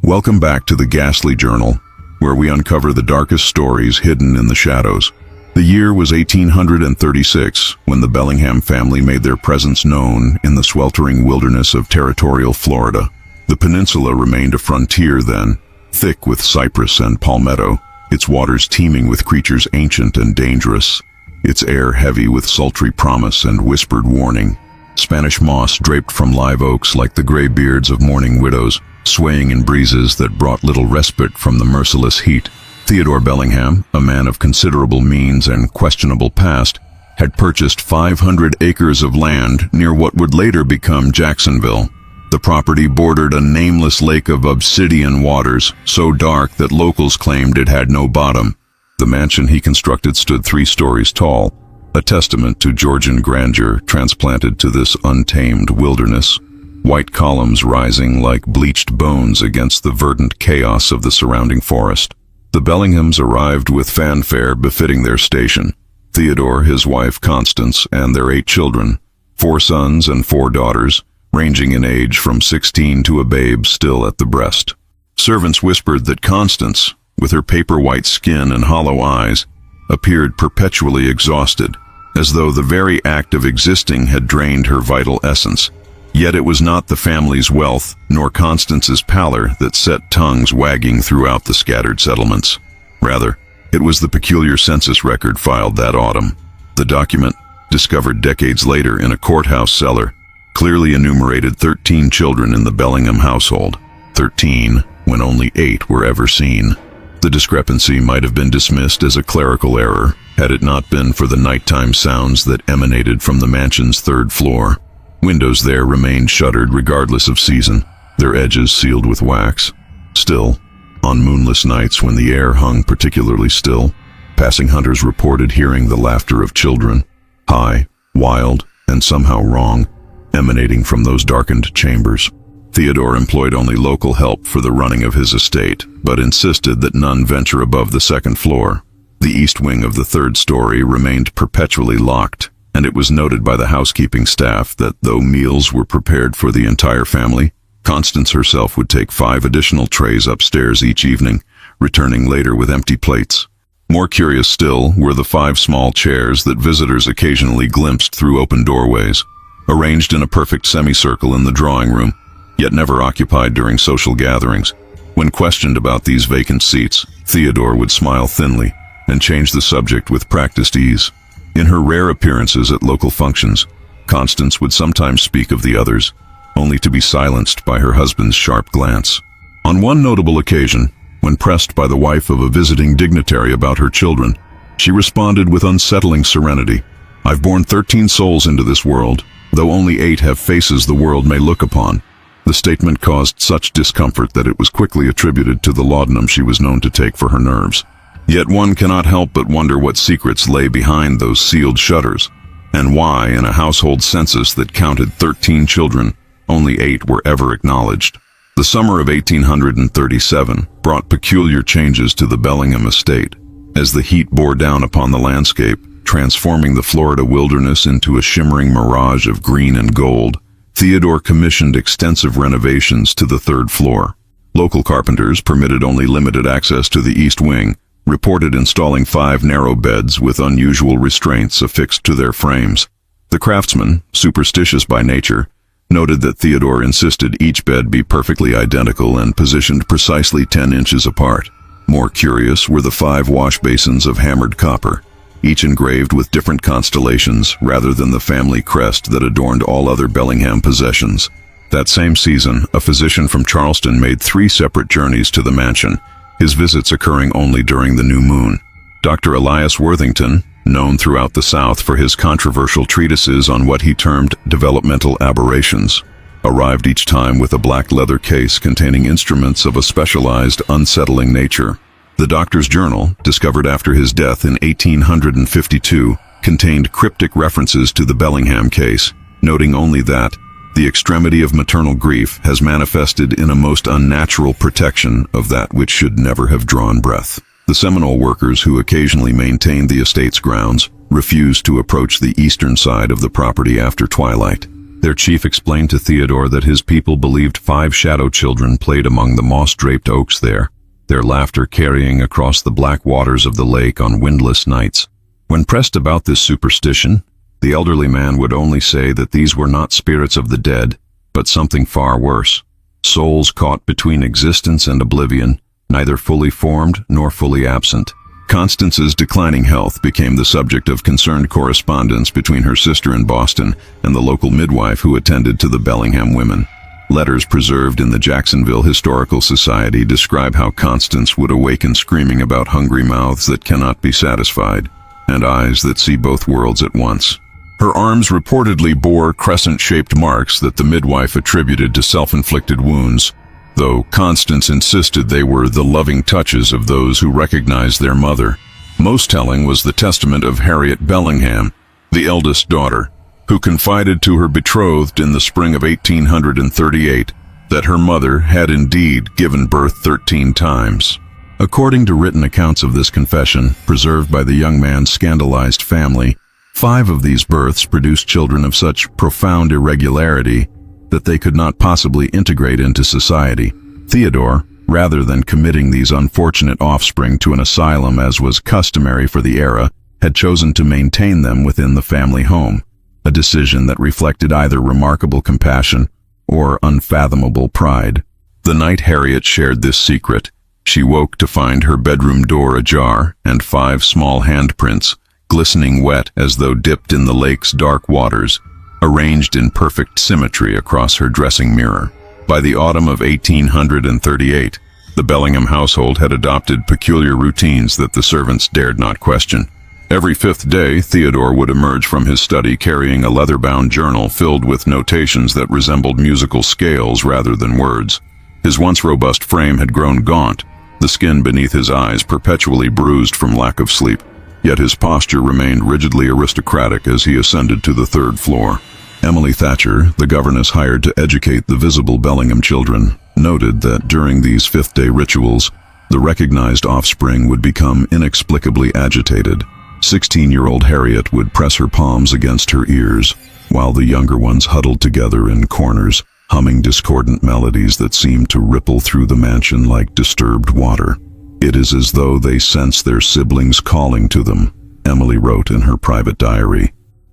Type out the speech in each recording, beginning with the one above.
Welcome back to the Ghastly Journal, where we uncover the darkest stories hidden in the shadows. The year was 1836 when the Bellingham family made their presence known in the sweltering wilderness of territorial Florida. The peninsula remained a frontier then, thick with cypress and palmetto, its waters teeming with creatures ancient and dangerous, its air heavy with sultry promise and whispered warning. Spanish moss draped from live oaks like the gray beards of mourning widows, swaying in breezes that brought little respite from the merciless heat. Theodore Bellingham, a man of considerable means and questionable past, had purchased 500 acres of land near what would later become Jacksonville. The property bordered a nameless lake of obsidian waters, so dark that locals claimed it had no bottom. The mansion he constructed stood 3 stories tall, a testament to Georgian grandeur transplanted to this untamed wilderness, white columns rising like bleached bones against the verdant chaos of the surrounding forest. The Bellinghams arrived with fanfare befitting their station. Theodore, his wife Constance, and their 8 children, 4 sons and 4 daughters, ranging in age from 16 to a babe still at the breast. Servants whispered that Constance, with her paper-white skin and hollow eyes, appeared perpetually exhausted, as though the very act of existing had drained her vital essence. Yet it was not the family's wealth, nor Constance's pallor that set tongues wagging throughout the scattered settlements. Rather, it was the peculiar census record filed that autumn. The document, discovered decades later in a courthouse cellar, clearly enumerated 13 children in the Bellingham household. 13, when only 8 were ever seen. The discrepancy might have been dismissed as a clerical error, had it not been for the nighttime sounds that emanated from the mansion's 3rd floor. Windows there remained shuttered regardless of season, their edges sealed with wax. Still, on moonless nights when the air hung particularly still, passing hunters reported hearing the laughter of children, high, wild, and somehow wrong, emanating from those darkened chambers. Theodore employed only local help for the running of his estate, but insisted that none venture above the 2nd floor. The east wing of the 3rd story remained perpetually locked, and it was noted by the housekeeping staff that though meals were prepared for the entire family, Constance herself would take 5 additional trays upstairs each evening, returning later with empty plates. More curious still were the 5 small chairs that visitors occasionally glimpsed through open doorways, arranged in a perfect semicircle in the drawing room, yet never occupied during social gatherings. When questioned about these vacant seats, Theodore would smile thinly and change the subject with practiced ease. In her rare appearances at local functions, Constance would sometimes speak of the others, only to be silenced by her husband's sharp glance. On one notable occasion, when pressed by the wife of a visiting dignitary about her children, she responded with unsettling serenity, "I've borne 13 souls into this world, though only 8 have faces the world may look upon." The statement caused such discomfort that it was quickly attributed to the laudanum she was known to take for her nerves. Yet one cannot help but wonder what secrets lay behind those sealed shutters, and why, in a household census that counted 13 children, only 8 were ever acknowledged. The summer of 1837 brought peculiar changes to the Bellingham estate, as the heat bore down upon the landscape, transforming the Florida wilderness into a shimmering mirage of green and gold. Theodore commissioned extensive renovations to the 3rd floor. Local carpenters, permitted only limited access to the east wing, reported installing 5 narrow beds with unusual restraints affixed to their frames. The craftsman, superstitious by nature, noted that Theodore insisted each bed be perfectly identical and positioned precisely 10 inches apart. More curious were the 5 wash basins of hammered copper, each engraved with different constellations rather than the family crest that adorned all other Bellingham possessions. That same season, a physician from Charleston made 3 separate journeys to the mansion, his visits occurring only during the new moon. Dr. Elias Worthington, known throughout the South for his controversial treatises on what he termed developmental aberrations, arrived each time with a black leather case containing instruments of a specialized, unsettling nature. The doctor's journal, discovered after his death in 1852, contained cryptic references to the Bellingham case, noting only that the extremity of maternal grief has manifested in a most unnatural protection of that which should never have drawn breath. The Seminole workers who occasionally maintained the estate's grounds refused to approach the eastern side of the property after twilight. Their chief explained to Theodore that his people believed 5 shadow children played among the moss-draped oaks there, their laughter carrying across the black waters of the lake on windless nights. When pressed about this superstition, the elderly man would only say that these were not spirits of the dead, but something far worse. Souls caught between existence and oblivion, neither fully formed nor fully absent. Constance's declining health became the subject of concerned correspondence between her sister in Boston and the local midwife who attended to the Bellingham women. Letters preserved in the Jacksonville Historical Society describe how Constance would awaken screaming about hungry mouths that cannot be satisfied, and eyes that see both worlds at once. Her arms reportedly bore crescent-shaped marks that the midwife attributed to self-inflicted wounds, though Constance insisted they were the loving touches of those who recognized their mother. Most telling was the testament of Harriet Bellingham, the eldest daughter, who confided to her betrothed in the spring of 1838 that her mother had indeed given birth 13 times. According to written accounts of this confession, preserved by the young man's scandalized family, 5 of these births produced children of such profound irregularity that they could not possibly integrate into society. Theodore, rather than committing these unfortunate offspring to an asylum as was customary for the era, had chosen to maintain them within the family home, a decision that reflected either remarkable compassion or unfathomable pride. The night Harriet shared this secret, she woke to find her bedroom door ajar and 5 small handprints, glistening wet as though dipped in the lake's dark waters, arranged in perfect symmetry across her dressing mirror. By the autumn of 1838, the Bellingham household had adopted peculiar routines that the servants dared not question. Every 5th day, Theodore would emerge from his study carrying a leather-bound journal filled with notations that resembled musical scales rather than words. His once robust frame had grown gaunt, the skin beneath his eyes perpetually bruised from lack of sleep. Yet his posture remained rigidly aristocratic as he ascended to the 3rd floor. Emily Thatcher, the governess hired to educate the visible Bellingham children, noted that during these 5th-day rituals, the recognized offspring would become inexplicably agitated. 16-year-old Harriet would press her palms against her ears, while the younger ones huddled together in corners, humming discordant melodies that seemed to ripple through the mansion like disturbed water. "It is as though they sense their siblings calling to them," Emily wrote in her private diary.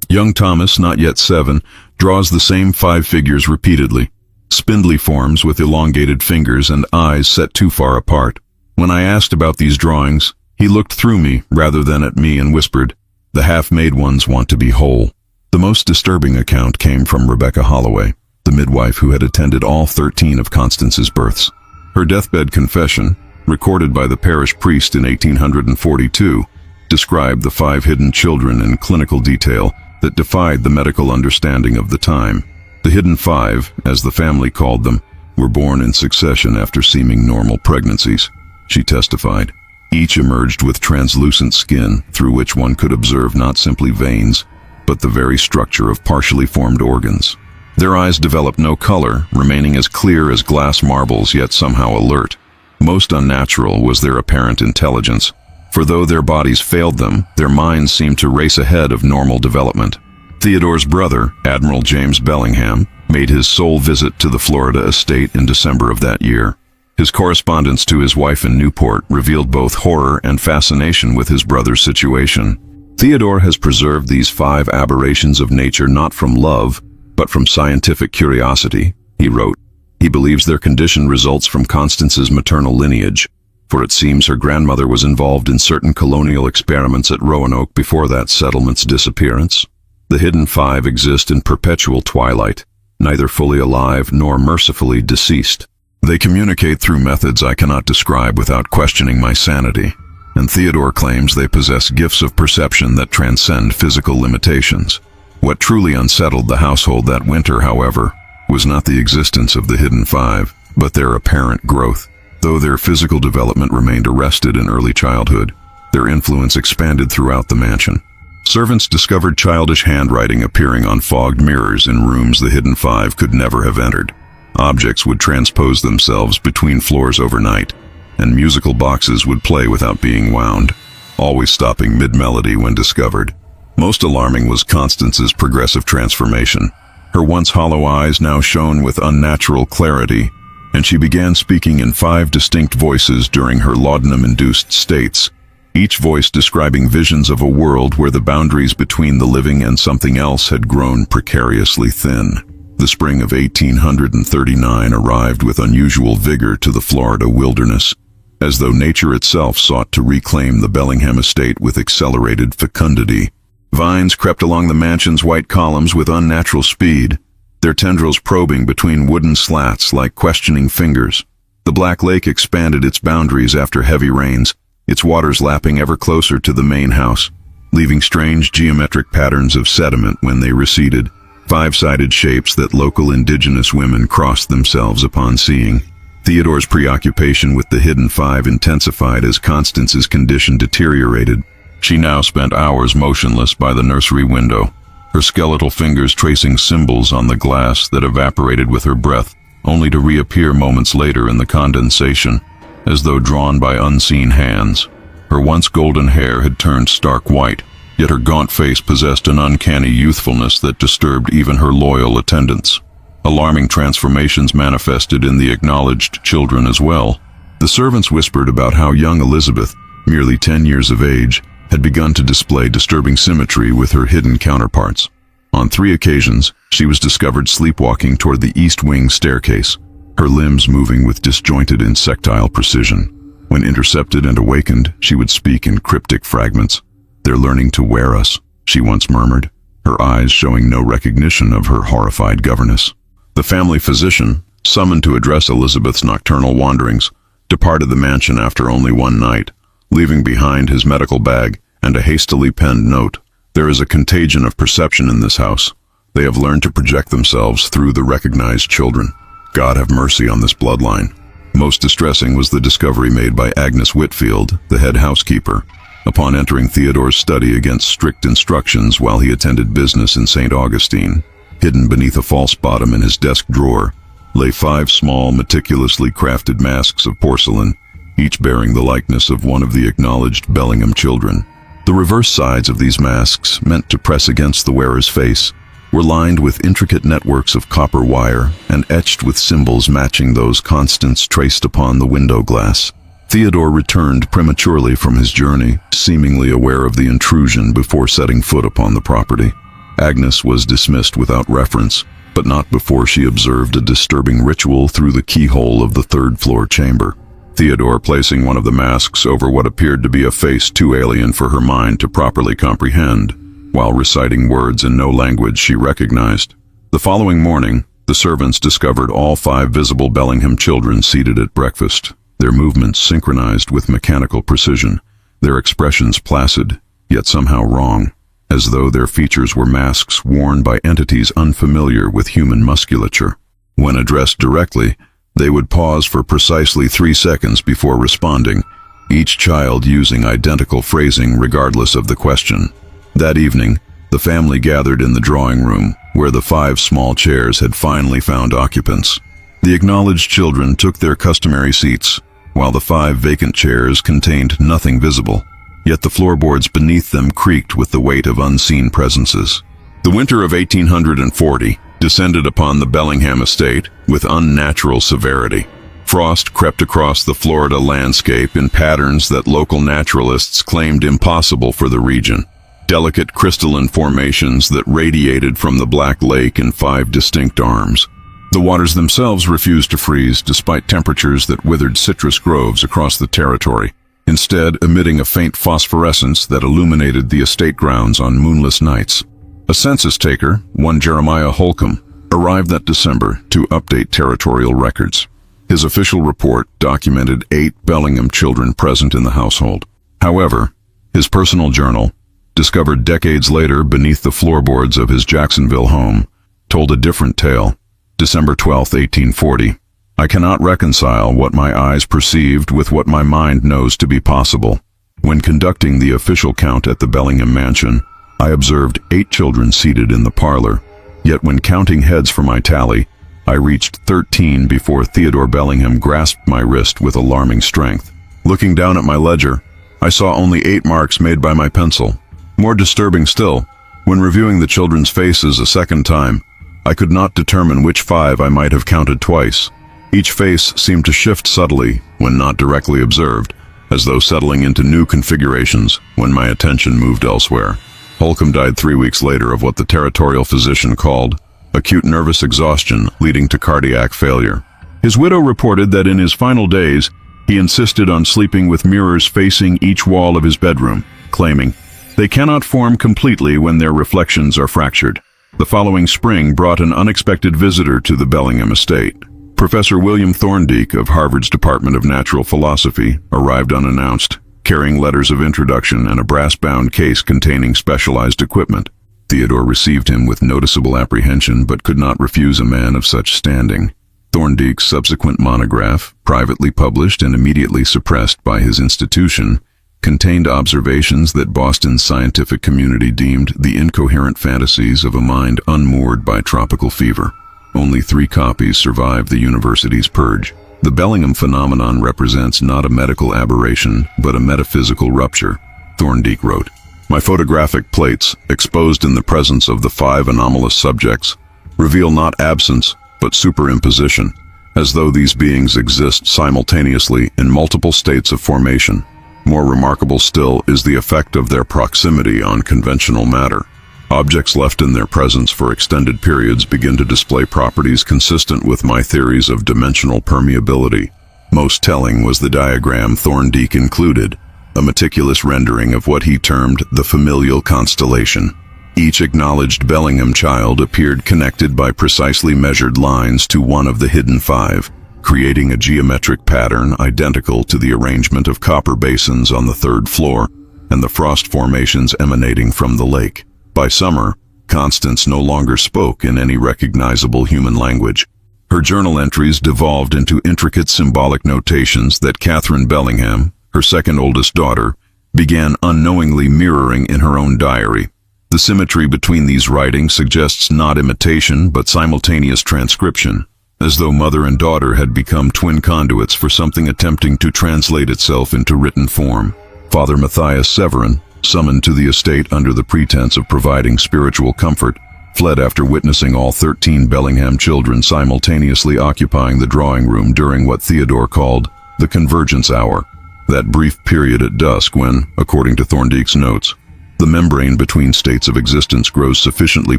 Young Thomas, not yet 7, draws the same 5 figures repeatedly, spindly forms with elongated fingers and eyes set too far apart. When I asked about these drawings, he looked through me rather than at me and whispered, "The half-made ones want to be whole." The most disturbing account came from Rebecca Holloway, the midwife who had attended all 13 of Constance's births. Her deathbed confession, recorded by the parish priest in 1842, described the 5 hidden children in clinical detail that defied the medical understanding of the time. The hidden 5, as the family called them, were born in succession after seeming normal pregnancies. She testified, each emerged with translucent skin through which one could observe not simply veins, but the very structure of partially formed organs. Their eyes developed no color, remaining as clear as glass marbles yet somehow alert. Most unnatural was their apparent intelligence, for though their bodies failed them, their minds seemed to race ahead of normal development. Theodore's brother, Admiral James Bellingham, made his sole visit to the Florida estate in December of that year. His correspondence to his wife in Newport revealed both horror and fascination with his brother's situation. Theodore has preserved these 5 aberrations of nature not from love, but from scientific curiosity, he wrote. He believes their condition results from Constance's maternal lineage, for it seems her grandmother was involved in certain colonial experiments at Roanoke before that settlement's disappearance. The hidden 5 exist in perpetual twilight, neither fully alive nor mercifully deceased. They communicate through methods I cannot describe without questioning my sanity, and Theodore claims they possess gifts of perception that transcend physical limitations. What truly unsettled the household that winter, however, was not the existence of the hidden 5, but their apparent growth. Though their physical development remained arrested in early childhood, their influence expanded throughout the mansion. Servants discovered childish handwriting appearing on fogged mirrors in rooms the hidden 5 could never have entered. Objects would transpose themselves between floors overnight, and musical boxes would play without being wound, always stopping mid-melody when discovered. Most alarming was Constance's progressive transformation. Her once hollow eyes now shone with unnatural clarity, and she began speaking in 5 distinct voices during her laudanum-induced states, each voice describing visions of a world where the boundaries between the living and something else had grown precariously thin. The spring of 1839 arrived with unusual vigor to the Florida wilderness, as though nature itself sought to reclaim the Bellingham estate with accelerated fecundity. Vines crept along the mansion's white columns with unnatural speed, their tendrils probing between wooden slats like questioning fingers. The Black Lake expanded its boundaries after heavy rains, its waters lapping ever closer to the main house, leaving strange geometric patterns of sediment when they receded, 5-sided shapes that local indigenous women crossed themselves upon seeing. Theodore's preoccupation with the hidden 5 intensified as Constance's condition deteriorated. She now spent hours motionless by the nursery window, her skeletal fingers tracing symbols on the glass that evaporated with her breath, only to reappear moments later in the condensation, as though drawn by unseen hands. Her once golden hair had turned stark white, yet her gaunt face possessed an uncanny youthfulness that disturbed even her loyal attendants. Alarming transformations manifested in the acknowledged children as well. The servants whispered about how young Elizabeth, merely 10 years of age, had begun to display disturbing symmetry with her hidden counterparts. On 3 occasions, she was discovered sleepwalking toward the east wing staircase, her limbs moving with disjointed insectile precision. When intercepted and awakened, she would speak in cryptic fragments. "They're learning to wear us," she once murmured, her eyes showing no recognition of her horrified governess. The family physician, summoned to address Elizabeth's nocturnal wanderings, departed the mansion after only one night, leaving behind his medical bag and a hastily penned note. "There is a contagion of perception in this house. They have learned to project themselves through the recognized children. God have mercy on this bloodline." Most distressing was the discovery made by Agnes Whitfield, the head housekeeper, upon entering Theodore's study against strict instructions while he attended business in St. Augustine. Hidden beneath a false bottom in his desk drawer lay 5 small, meticulously crafted masks of porcelain, each bearing the likeness of one of the acknowledged Bellingham children. The reverse sides of these masks, meant to press against the wearer's face, were lined with intricate networks of copper wire and etched with symbols matching those Constance traced upon the window glass. Theodore returned prematurely from his journey, seemingly aware of the intrusion before setting foot upon the property. Agnes was dismissed without reference, but not before she observed a disturbing ritual through the keyhole of the 3rd-floor chamber. Theodore placing one of the masks over what appeared to be a face too alien for her mind to properly comprehend, while reciting words in no language she recognized. The following morning, the servants discovered all 5 visible Bellingham children seated at breakfast, their movements synchronized with mechanical precision, their expressions placid, yet somehow wrong, as though their features were masks worn by entities unfamiliar with human musculature. When addressed directly, they would pause for precisely 3 seconds before responding, each child using identical phrasing regardless of the question. That evening, the family gathered in the drawing room, where the 5 small chairs had finally found occupants. The acknowledged children took their customary seats, while the 5 vacant chairs contained nothing visible, yet the floorboards beneath them creaked with the weight of unseen presences. The winter of 1840 descended upon the Bellingham estate with unnatural severity. Frost crept across the Florida landscape in patterns that local naturalists claimed impossible for the region. Delicate crystalline formations that radiated from the Black Lake in 5 distinct arms. The waters themselves refused to freeze despite temperatures that withered citrus groves across the territory, instead emitting a faint phosphorescence that illuminated the estate grounds on moonless nights. A census taker, one Jeremiah Holcomb, arrived that December to update territorial records. His official report documented 8 Bellingham children present in the household. However, his personal journal, discovered decades later beneath the floorboards of his Jacksonville home, told a different tale. December 12, 1840. "I cannot reconcile what my eyes perceived with what my mind knows to be possible. When conducting the official count at the Bellingham mansion, I observed 8 children seated in the parlor, yet when counting heads for my tally, I reached 13 before Theodore Bellingham grasped my wrist with alarming strength. Looking down at my ledger, I saw only 8 marks made by my pencil. More disturbing still, when reviewing the children's faces a second time, I could not determine which 5 I might have counted twice. Each face seemed to shift subtly when not directly observed, as though settling into new configurations when my attention moved elsewhere. Holcomb died 3 weeks later of what the territorial physician called acute nervous exhaustion leading to cardiac failure. His widow reported that in his final days, he insisted on sleeping with mirrors facing each wall of his bedroom, claiming, "They cannot form completely when their reflections are fractured." The following spring brought an unexpected visitor to the Bellingham estate. Professor William Thorndike of Harvard's Department of Natural Philosophy arrived unannounced, carrying letters of introduction and a brass-bound case containing specialized equipment. Theodore received him with noticeable apprehension but could not refuse a man of such standing. Thorndike's subsequent monograph, privately published and immediately suppressed by his institution, contained observations that Boston's scientific community deemed the incoherent fantasies of a mind unmoored by tropical fever. Only 3 copies survived the university's purge. The Bellingham phenomenon represents not a medical aberration, but a metaphysical rupture, Thorndike wrote. My photographic plates, exposed in the presence of the 5 anomalous subjects, reveal not absence, but superimposition, as though these beings exist simultaneously in multiple states of formation. More remarkable still is the effect of their proximity on conventional matter. Objects left in their presence for extended periods begin to display properties consistent with my theories of dimensional permeability. Most telling was the diagram Thorndike included, a meticulous rendering of what he termed the familial constellation. Each acknowledged Bellingham child appeared connected by precisely measured lines to one of the hidden 5, creating a geometric pattern identical to the arrangement of copper basins on the 3rd floor and the frost formations emanating from the lake. By summer, Constance no longer spoke in any recognizable human language. Her journal entries devolved into intricate symbolic notations that Catherine Bellingham, her second oldest daughter, began unknowingly mirroring in her own diary. The symmetry between these writings suggests not imitation but simultaneous transcription, as though mother and daughter had become twin conduits for something attempting to translate itself into written form. Father Matthias Severin, summoned to the estate under the pretense of providing spiritual comfort, fled after witnessing all 13 Bellingham children simultaneously occupying the drawing room during what Theodore called the convergence hour, that brief period at dusk when, according to Thorndike's notes, the membrane between states of existence grows sufficiently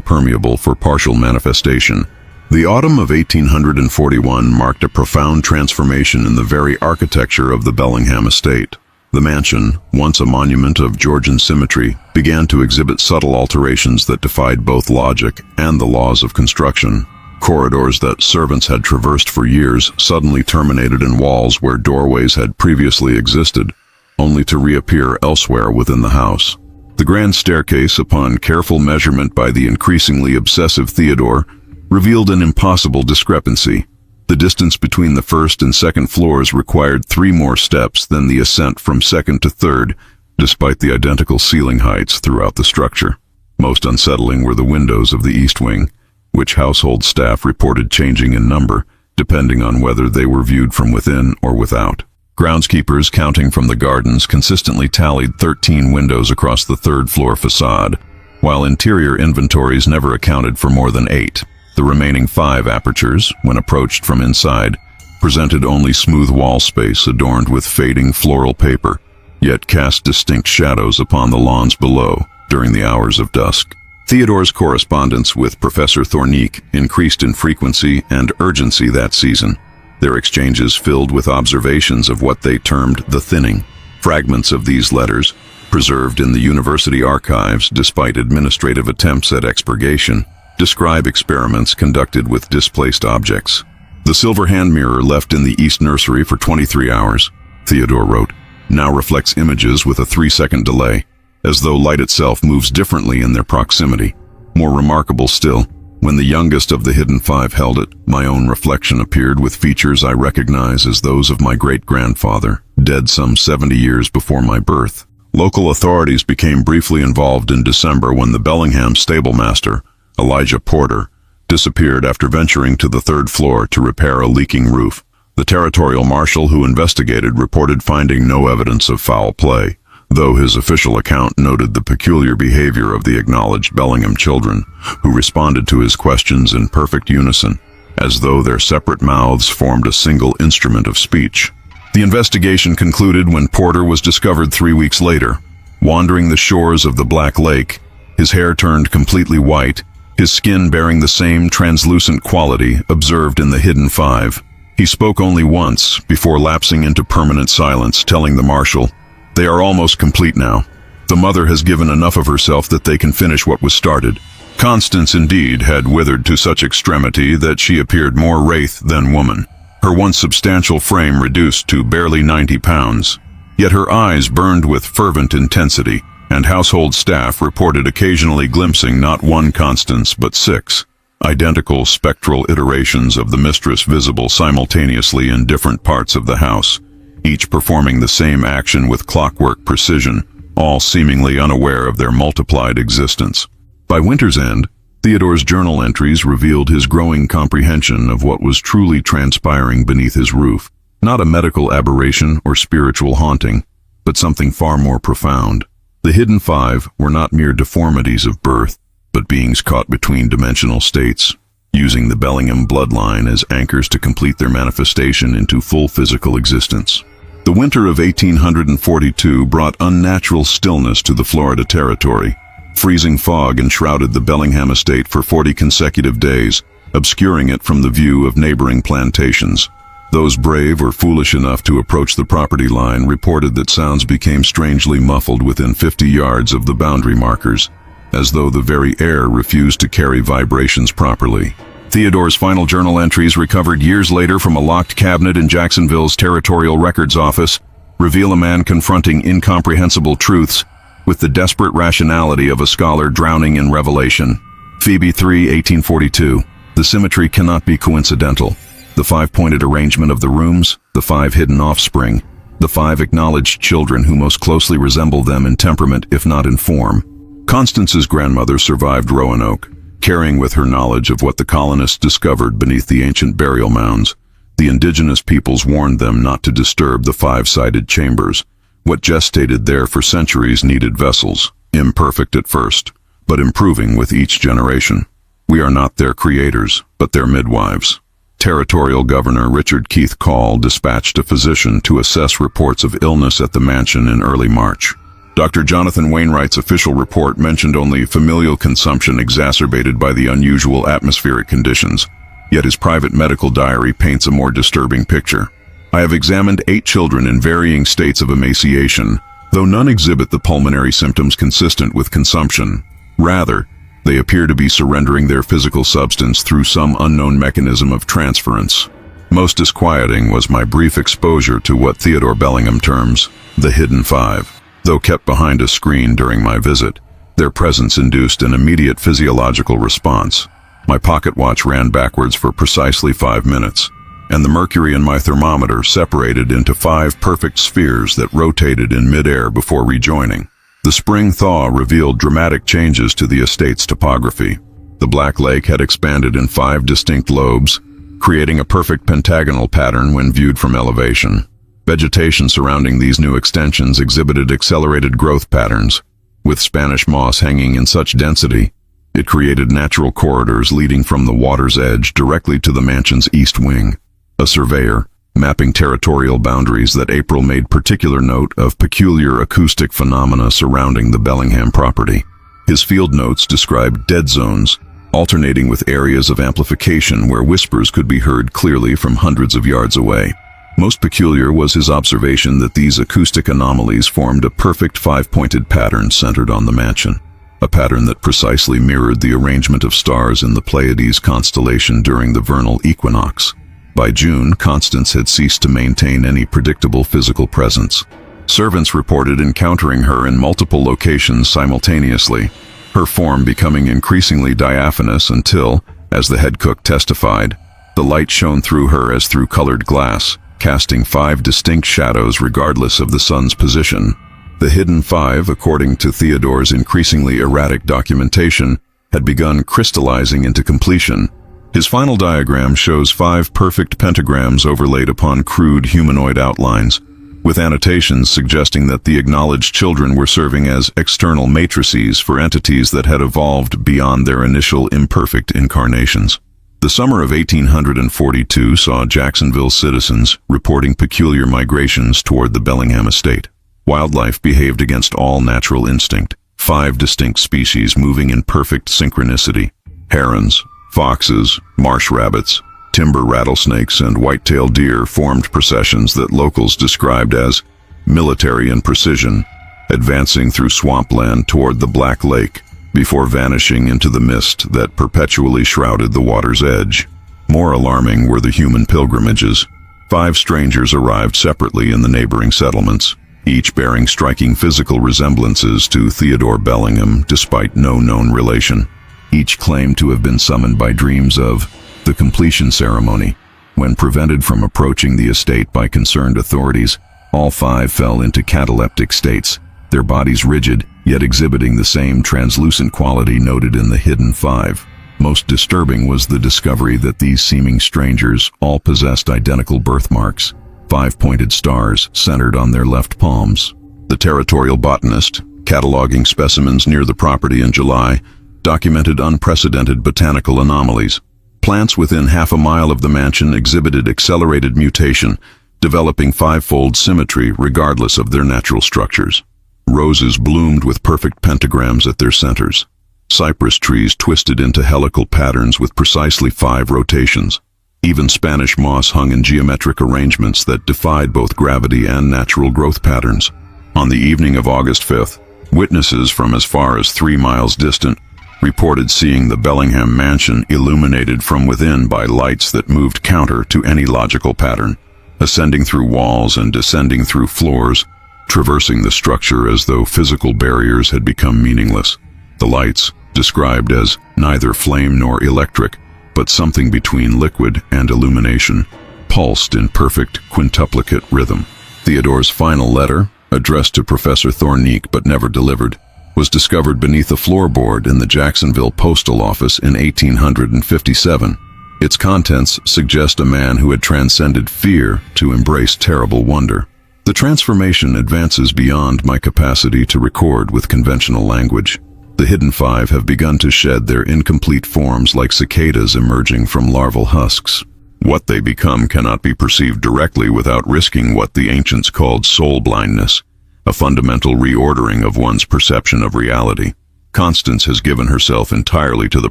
permeable for partial manifestation. The autumn of 1841 marked a profound transformation in the very architecture of the Bellingham estate. The mansion, once a monument of Georgian symmetry, began to exhibit subtle alterations that defied both logic and the laws of construction. Corridors that servants had traversed for years suddenly terminated in walls where doorways had previously existed, only to reappear elsewhere within the house. The grand staircase, upon careful measurement by the increasingly obsessive Theodore, revealed an impossible discrepancy. The distance between the 1st and 2nd floors required 3 more steps than the ascent from 2nd to 3rd, despite the identical ceiling heights throughout the structure. Most unsettling were the windows of the east wing, which household staff reported changing in number, depending on whether they were viewed from within or without. Groundskeepers counting from the gardens consistently tallied 13 windows across the 3rd floor facade, while interior inventories never accounted for more than 8. The remaining 5 apertures, when approached from inside, presented only smooth wall space adorned with fading floral paper, yet cast distinct shadows upon the lawns below during the hours of dusk. Theodore's correspondence with Professor Thorndike increased in frequency and urgency that season, their exchanges filled with observations of what they termed the thinning. Fragments of these letters, preserved in the university archives despite administrative attempts at expurgation, describe experiments conducted with displaced objects. The silver hand mirror left in the east nursery for 23 hours, Theodore wrote, now reflects images with a 3-second delay, as though light itself moves differently in their proximity. More remarkable still, when the youngest of the hidden 5 held it, my own reflection appeared with features I recognize as those of my great-grandfather, dead some 70 years before my birth. Local authorities became briefly involved in December when the Bellingham stablemaster, Elijah Porter, disappeared after venturing to the 3rd floor to repair a leaking roof. The territorial marshal who investigated reported finding no evidence of foul play, though his official account noted the peculiar behavior of the acknowledged Bellingham children, who responded to his questions in perfect unison, as though their separate mouths formed a single instrument of speech. The investigation concluded when Porter was discovered 3 weeks later, wandering the shores of the Black Lake, his hair turned completely white, his skin bearing the same translucent quality observed in the Hidden Five. He spoke only once, before lapsing into permanent silence, telling the marshal, "They are almost complete now. The mother has given enough of herself that they can finish what was started." Constance, indeed, had withered to such extremity that she appeared more wraith than woman, her once substantial frame reduced to barely 90 pounds. Yet her eyes burned with fervent intensity, and household staff reported occasionally glimpsing not one Constance but 6 identical spectral iterations of the mistress visible simultaneously in different parts of the house, each performing the same action with clockwork precision, all seemingly unaware of their multiplied existence. By winter's end, Theodore's journal entries revealed his growing comprehension of what was truly transpiring beneath his roof, not a medical aberration or spiritual haunting, but something far more profound. The Hidden Five were not mere deformities of birth, but beings caught between dimensional states, using the Bellingham bloodline as anchors to complete their manifestation into full physical existence. The winter of 1842 brought unnatural stillness to the Florida territory. Freezing fog enshrouded the Bellingham estate for 40 consecutive days, obscuring it from the view of neighboring plantations. Those brave or foolish enough to approach the property line reported that sounds became strangely muffled within 50 yards of the boundary markers, as though the very air refused to carry vibrations properly. Theodore's final journal entries, recovered years later from a locked cabinet in Jacksonville's Territorial Records Office, reveal a man confronting incomprehensible truths with the desperate rationality of a scholar drowning in revelation. Phoebe 3, 1842. The symmetry cannot be coincidental. The 5-pointed arrangement of the rooms, the 5 hidden offspring, the 5 acknowledged children who most closely resemble them in temperament if not in form. Constance's grandmother survived Roanoke, carrying with her knowledge of what the colonists discovered beneath the ancient burial mounds. The indigenous peoples warned them not to disturb the 5-sided chambers. What gestated there for centuries needed vessels, imperfect at first, but improving with each generation. We are not their creators, but their midwives. Territorial Governor Richard Keith Call dispatched a physician to assess reports of illness at the mansion in early March. Dr. Jonathan Wainwright's official report mentioned only familial consumption exacerbated by the unusual atmospheric conditions, yet his private medical diary paints a more disturbing picture. "I have examined 8 children in varying states of emaciation, though none exhibit the pulmonary symptoms consistent with consumption. Rather, they appear to be surrendering their physical substance through some unknown mechanism of transference. Most disquieting was my brief exposure to what Theodore Bellingham terms the Hidden Five. Though kept behind a screen during my visit, their presence induced an immediate physiological response. My pocket watch ran backwards for precisely 5 minutes, and the mercury in my thermometer separated into 5 perfect spheres that rotated in midair before rejoining. The spring thaw revealed dramatic changes to the estate's topography. The Black Lake had expanded in 5 distinct lobes, creating a perfect pentagonal pattern when viewed from elevation. Vegetation surrounding these new extensions exhibited accelerated growth patterns, with Spanish moss hanging in such density. It created natural corridors leading from the water's edge directly to the mansion's east wing. A surveyor, mapping territorial boundaries that April made particular note of peculiar acoustic phenomena surrounding the Bellingham property. His field notes described dead zones, alternating with areas of amplification where whispers could be heard clearly from hundreds of yards away. Most peculiar was his observation that these acoustic anomalies formed a perfect 5-pointed pattern centered on the mansion, a pattern that precisely mirrored the arrangement of stars in the Pleiades constellation during the vernal equinox. By June, Constance had ceased to maintain any predictable physical presence. Servants reported encountering her in multiple locations simultaneously, her form becoming increasingly diaphanous until, as the head cook testified, the light shone through her as through colored glass, casting 5 distinct shadows regardless of the sun's position. The Hidden Five, according to Theodore's increasingly erratic documentation, had begun crystallizing into completion. His final diagram shows 5 perfect pentagrams overlaid upon crude humanoid outlines, with annotations suggesting that the acknowledged children were serving as external matrices for entities that had evolved beyond their initial imperfect incarnations. The summer of 1842 saw Jacksonville citizens reporting peculiar migrations toward the Bellingham estate. Wildlife behaved against all natural instinct, 5 distinct species moving in perfect synchronicity. Herons, foxes, marsh rabbits, timber rattlesnakes, and white-tailed deer formed processions that locals described as military in precision, advancing through swampland toward the Black Lake, before vanishing into the mist that perpetually shrouded the water's edge. More alarming were the human pilgrimages. 5 strangers arrived separately in the neighboring settlements, each bearing striking physical resemblances to Theodore Bellingham despite no known relation. Each claimed to have been summoned by dreams of the completion ceremony. When prevented from approaching the estate by concerned authorities, all 5 fell into cataleptic states, their bodies rigid, yet exhibiting the same translucent quality noted in the hidden 5. Most disturbing was the discovery that these seeming strangers all possessed identical birthmarks, 5 pointed stars centered on their left palms. The territorial botanist, cataloging specimens near the property in July, documented unprecedented botanical anomalies. Plants within half a mile of the mansion exhibited accelerated mutation, developing 5-fold symmetry regardless of their natural structures. Roses bloomed with perfect pentagrams at their centers. Cypress trees twisted into helical patterns with precisely 5 rotations. Even Spanish moss hung in geometric arrangements that defied both gravity and natural growth patterns. On the evening of August 5th, witnesses from as far as 3 miles distant reported seeing the Bellingham mansion illuminated from within by lights that moved counter to any logical pattern, ascending through walls and descending through floors, traversing the structure as though physical barriers had become meaningless. The lights, described as neither flame nor electric, but something between liquid and illumination, pulsed in perfect quintuplicate rhythm. Theodore's final letter, addressed to Professor Thornique but never delivered, was discovered beneath a floorboard in the Jacksonville Postal Office in 1857. Its contents suggest a man who had transcended fear to embrace terrible wonder. The transformation advances beyond my capacity to record with conventional language. The hidden 5 have begun to shed their incomplete forms like cicadas emerging from larval husks. What they become cannot be perceived directly without risking what the ancients called soul blindness, a fundamental reordering of one's perception of reality. Constance has given herself entirely to the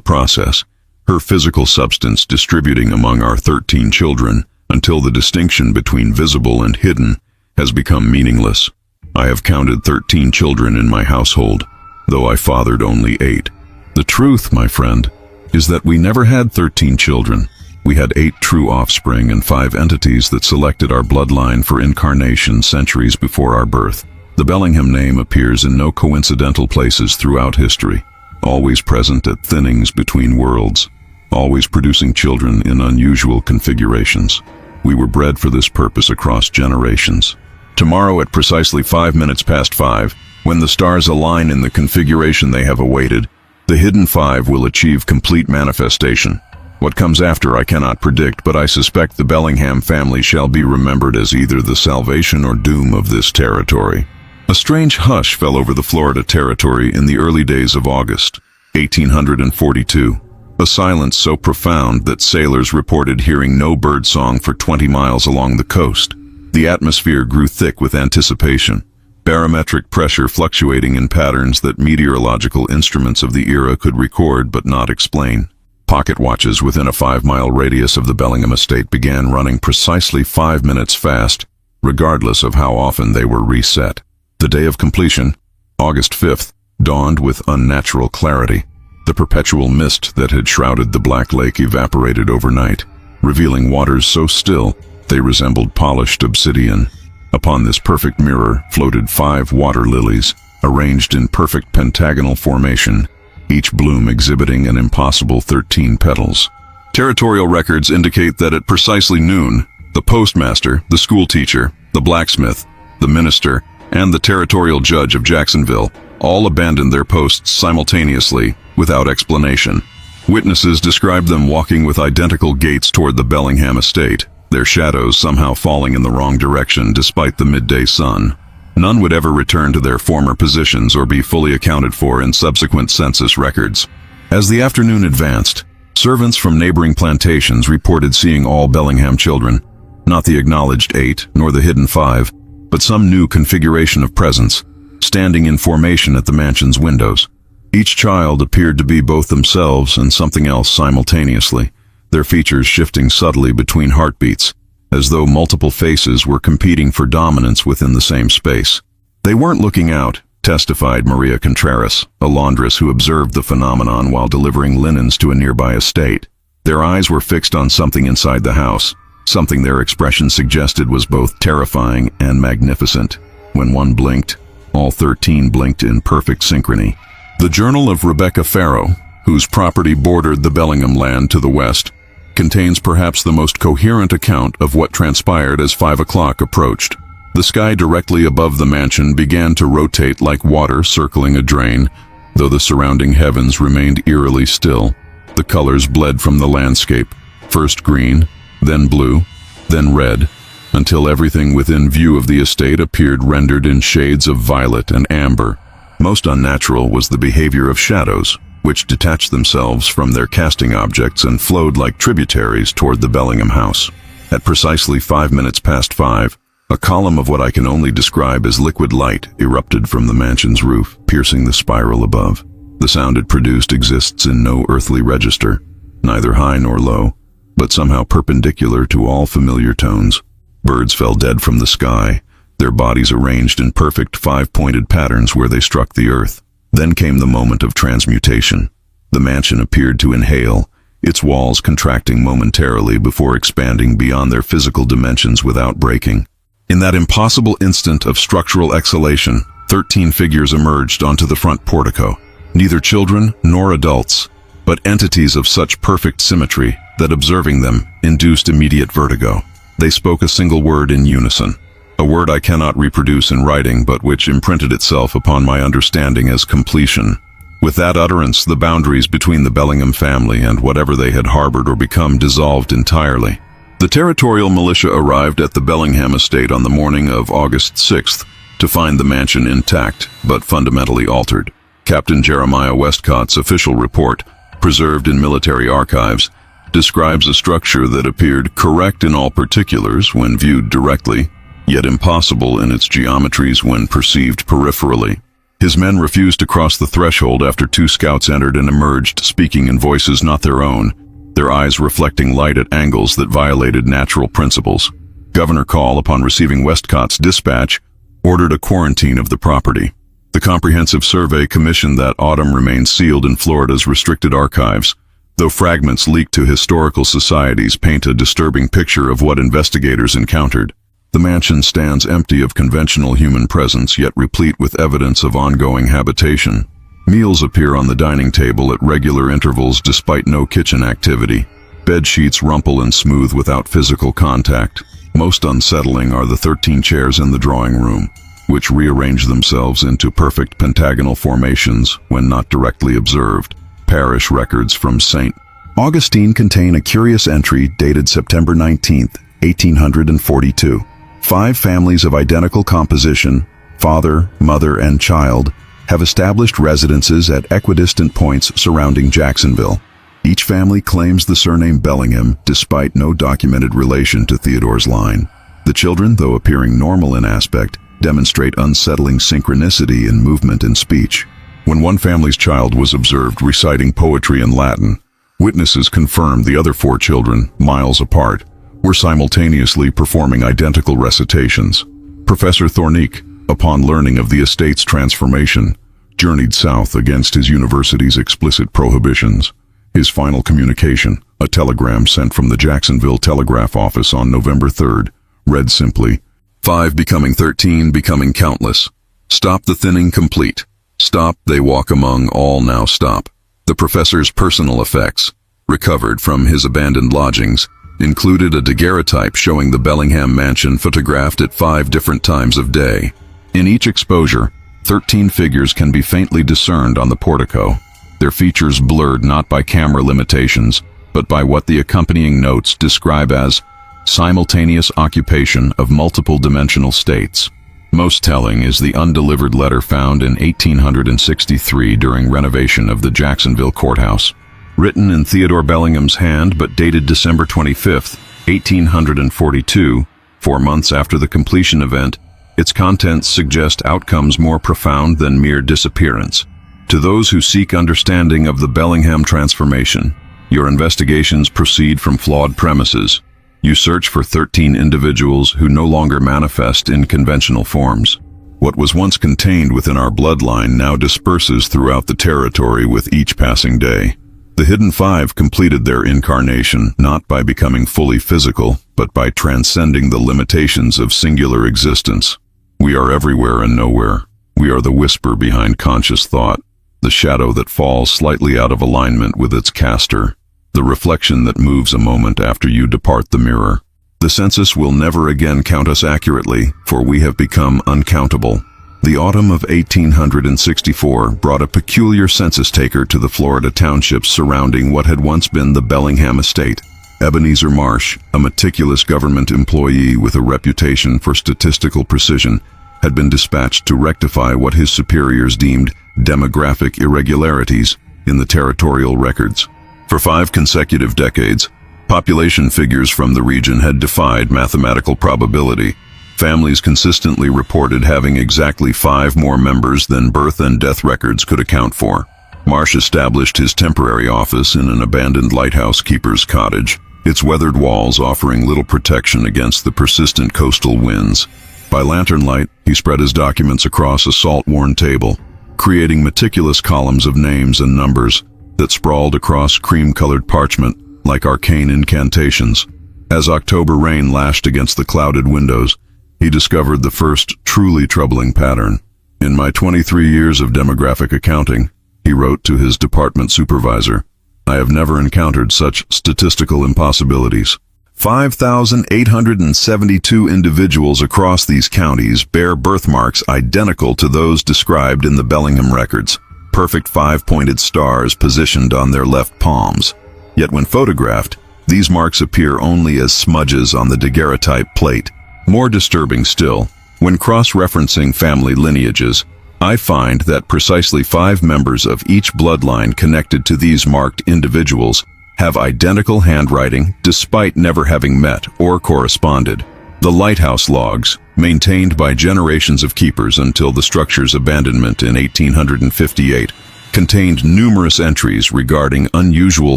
process, her physical substance distributing among our 13 children until the distinction between visible and hidden has become meaningless. I have counted 13 children in my household, though I fathered only 8. The truth, my friend, is that we never had 13 children. We had 8 true offspring and 5 entities that selected our bloodline for incarnation centuries before our birth. The Bellingham name appears in no coincidental places throughout history, always present at thinnings between worlds, always producing children in unusual configurations. We were bred for this purpose across generations. Tomorrow at precisely 5 minutes past 5, when the stars align in the configuration they have awaited, the hidden 5 will achieve complete manifestation. What comes after I cannot predict, but I suspect the Bellingham family shall be remembered as either the salvation or doom of this territory. A strange hush fell over the Florida territory in the early days of August, 1842. A silence so profound that sailors reported hearing no bird song for 20 miles along the coast. The atmosphere grew thick with anticipation, barometric pressure fluctuating in patterns that meteorological instruments of the era could record but not explain. Pocket watches within a 5-mile radius of the Bellingham estate began running precisely 5 minutes fast, regardless of how often they were reset. The day of completion, August 5th, dawned with unnatural clarity. The perpetual mist that had shrouded the Black Lake evaporated overnight, revealing waters so still they resembled polished obsidian. Upon this perfect mirror floated 5 water lilies, arranged in perfect pentagonal formation, each bloom exhibiting an impossible 13 petals. Territorial records indicate that at precisely noon, the postmaster, the school teacher, the blacksmith, the minister, and the territorial judge of Jacksonville all abandoned their posts simultaneously, without explanation. Witnesses described them walking with identical gaits toward the Bellingham estate, their shadows somehow falling in the wrong direction despite the midday sun. None would ever return to their former positions or be fully accounted for in subsequent census records. As the afternoon advanced, servants from neighboring plantations reported seeing all Bellingham children, not the acknowledged 8 nor the hidden 5, but some new configuration of presence, standing in formation at the mansion's windows. Each child appeared to be both themselves and something else simultaneously, their features shifting subtly between heartbeats, as though multiple faces were competing for dominance within the same space. They weren't looking out, testified Maria Contreras, a laundress who observed the phenomenon while delivering linens to a nearby estate. Their eyes were fixed on something inside the house, something their expression suggested was both terrifying and magnificent. When one blinked, all 13 blinked in perfect synchrony. The journal of Rebecca Farrow, whose property bordered the Bellingham land to the west, contains perhaps the most coherent account of what transpired as 5 o'clock approached. The sky directly above the mansion began to rotate like water circling a drain, though the surrounding heavens remained eerily still. The colors bled from the landscape, first green, then blue, then red, until everything within view of the estate appeared rendered in shades of violet and amber. Most unnatural was the behavior of shadows, which detached themselves from their casting objects and flowed like tributaries toward the Bellingham house. At precisely 5 minutes past 5, a column of what I can only describe as liquid light erupted from the mansion's roof, piercing the spiral above. The sound it produced exists in no earthly register, neither high nor low, but somehow perpendicular to all familiar tones. Birds fell dead from the sky, their bodies arranged in perfect 5-pointed patterns where they struck the earth. Then came the moment of transmutation. The mansion appeared to inhale, its walls contracting momentarily before expanding beyond their physical dimensions without breaking. In that impossible instant of structural exhalation, 13 figures emerged onto the front portico, neither children nor adults, but entities of such perfect symmetry that observing them induced immediate vertigo. They spoke a single word in unison, a word I cannot reproduce in writing but which imprinted itself upon my understanding as completion. With that utterance, the boundaries between the Bellingham family and whatever they had harbored or become dissolved entirely. The territorial militia arrived at the Bellingham estate on the morning of August 6th to find the mansion intact but fundamentally altered. Captain Jeremiah Westcott's official report, preserved in military archives, describes a structure that appeared correct in all particulars when viewed directly, yet impossible in its geometries when perceived peripherally. His men refused to cross the threshold after 2 scouts entered and emerged speaking in voices not their own, their eyes reflecting light at angles that violated natural principles. Governor Call, upon receiving Westcott's dispatch, ordered a quarantine of the property. The comprehensive survey commissioned that autumn remained sealed in Florida's restricted archives, though fragments leaked to historical societies paint a disturbing picture of what investigators encountered. The mansion stands empty of conventional human presence, yet replete with evidence of ongoing habitation. Meals appear on the dining table at regular intervals despite no kitchen activity. Bed sheets rumple and smooth without physical contact. Most unsettling are the 13 chairs in the drawing room, which rearrange themselves into perfect pentagonal formations when not directly observed. Parish records from St. Augustine contain a curious entry dated September 19, 1842. 5 families of identical composition, father, mother, and child, have established residences at equidistant points surrounding Jacksonville. Each family claims the surname Bellingham despite no documented relation to Theodore's line. The children, though appearing normal in aspect, demonstrate unsettling synchronicity in movement and speech. When one family's child was observed reciting poetry in Latin, witnesses confirmed the other 4 children, miles apart, were simultaneously performing identical recitations. Professor Thornique, upon learning of the estate's transformation, journeyed south against his university's explicit prohibitions. His final communication, a telegram sent from the Jacksonville Telegraph Office on November 3rd, read simply, 5 becoming 13, becoming countless. Stop the thinning complete. Stop, they walk among all now stop. The professor's personal effects, recovered from his abandoned lodgings, included a daguerreotype showing the Bellingham mansion photographed at 5 different times of day. In each exposure, 13 figures can be faintly discerned on the portico, their features blurred not by camera limitations, but by what the accompanying notes describe as simultaneous occupation of multiple dimensional states. Most telling is the undelivered letter found in 1863 during renovation of the Jacksonville courthouse. Written in Theodore Bellingham's hand but dated December 25, 1842, 4 months after the completion event, its contents suggest outcomes more profound than mere disappearance. To those who seek understanding of the Bellingham transformation, your investigations proceed from flawed premises. You search for 13 individuals who no longer manifest in conventional forms. What was once contained within our bloodline now disperses throughout the territory with each passing day. The Hidden Five completed their incarnation not by becoming fully physical, but by transcending the limitations of singular existence. We are everywhere and nowhere. We are the whisper behind conscious thought, the shadow that falls slightly out of alignment with its caster, the reflection that moves a moment after you depart the mirror. The census will never again count us accurately, for we have become uncountable. The autumn of 1864 brought a peculiar census taker to the Florida townships surrounding what had once been the Bellingham estate. Ebenezer Marsh, a meticulous government employee with a reputation for statistical precision, had been dispatched to rectify what his superiors deemed demographic irregularities in the territorial records. For 5 consecutive decades, population figures from the region had defied mathematical probability. Families consistently reported having exactly 5 more members than birth and death records could account for. Marsh established his temporary office in an abandoned lighthouse keeper's cottage, its weathered walls offering little protection against the persistent coastal winds. By lantern light, he spread his documents across a salt-worn table, creating meticulous columns of names and numbers that sprawled across cream-colored parchment like arcane incantations. As October rain lashed against the clouded windows, he discovered the first truly troubling pattern. "In my 23 years of demographic accounting," he wrote to his department supervisor, "I have never encountered such statistical impossibilities. 5,872 individuals across these counties bear birthmarks identical to those described in the Bellingham records, perfect 5-pointed stars positioned on their left palms. Yet when photographed, these marks appear only as smudges on the daguerreotype plate. More disturbing still, when cross-referencing family lineages, I find that precisely 5 members of each bloodline connected to these marked individuals have identical handwriting despite never having met or corresponded. The lighthouse logs, maintained by generations of keepers until the structure's abandonment in 1858, contained numerous entries regarding unusual